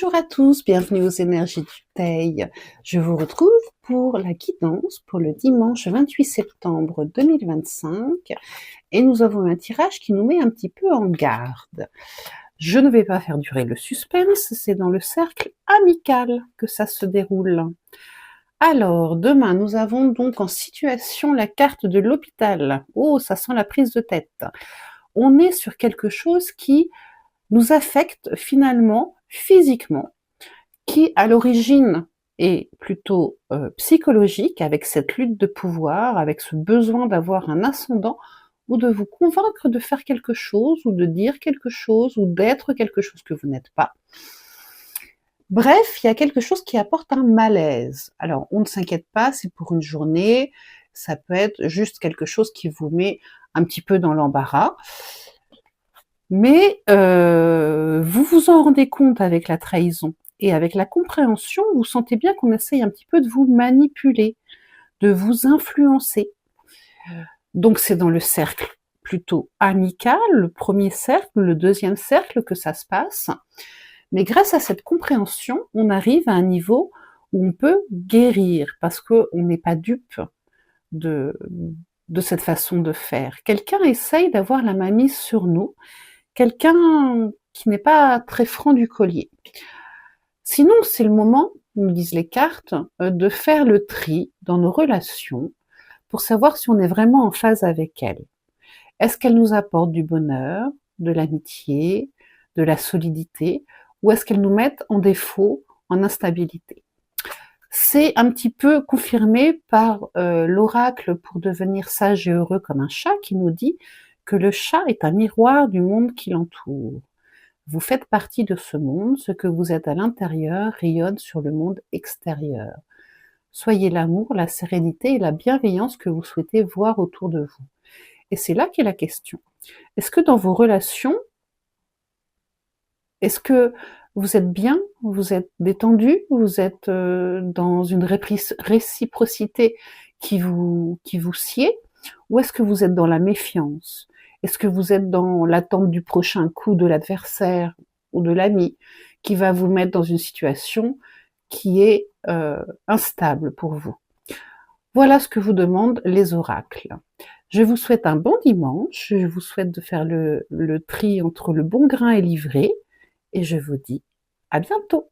Bonjour à tous, bienvenue aux énergies du Teil. Je vous retrouve pour la guidance pour le dimanche 28 septembre 2025 et nous avons un tirage qui nous met un petit peu en garde. Je ne vais pas faire durer le suspense, c'est dans le cercle amical que ça se déroule. Alors, demain, nous avons donc en situation la carte de l'hôpital. Oh, ça sent la prise de tête. On est sur quelque chose qui nous affecte finalement physiquement, qui à l'origine est plutôt psychologique, avec cette lutte de pouvoir, avec ce besoin d'avoir un ascendant, ou de vous convaincre de faire quelque chose, ou de dire quelque chose, ou d'être quelque chose que vous n'êtes pas. Bref, il y a quelque chose qui apporte un malaise. Alors, on ne s'inquiète pas, c'est pour une journée, ça peut être juste quelque chose qui vous met un petit peu dans l'embarras. Mais vous vous en rendez compte avec la trahison et avec la compréhension, vous sentez bien qu'on essaye un petit peu de vous manipuler, de vous influencer. Donc c'est dans le cercle plutôt amical, le premier cercle, le deuxième cercle que ça se passe. Mais grâce à cette compréhension, on arrive à un niveau où on peut guérir, parce qu'on n'est pas dupe de cette façon de faire. Quelqu'un essaye d'avoir la mainmise sur nous, quelqu'un qui n'est pas très franc du collier. Sinon, c'est le moment, nous disent les cartes, de faire le tri dans nos relations pour savoir si on est vraiment en phase avec elles. Est-ce qu'elles nous apportent du bonheur, de l'amitié, de la solidité, ou est-ce qu'elles nous mettent en défaut, en instabilité? C'est un petit peu confirmé par l'oracle pour devenir sage et heureux comme un chat qui nous dit que le chat est un miroir du monde qui l'entoure. Vous faites partie de ce monde, ce que vous êtes à l'intérieur rayonne sur le monde extérieur. Soyez l'amour, la sérénité et la bienveillance que vous souhaitez voir autour de vous. Et c'est là qu'est la question. Est-ce que dans vos relations, est-ce que vous êtes bien, vous êtes détendu, vous êtes dans une réciprocité qui vous sied, ou est-ce que vous êtes dans la méfiance? Est-ce que vous êtes dans l'attente du prochain coup de l'adversaire ou de l'ami qui va vous mettre dans une situation qui est instable pour vous? Voilà ce que vous demandent les oracles. Je vous souhaite un bon dimanche, je vous souhaite de faire le tri entre le bon grain et l'ivraie, et je vous dis à bientôt.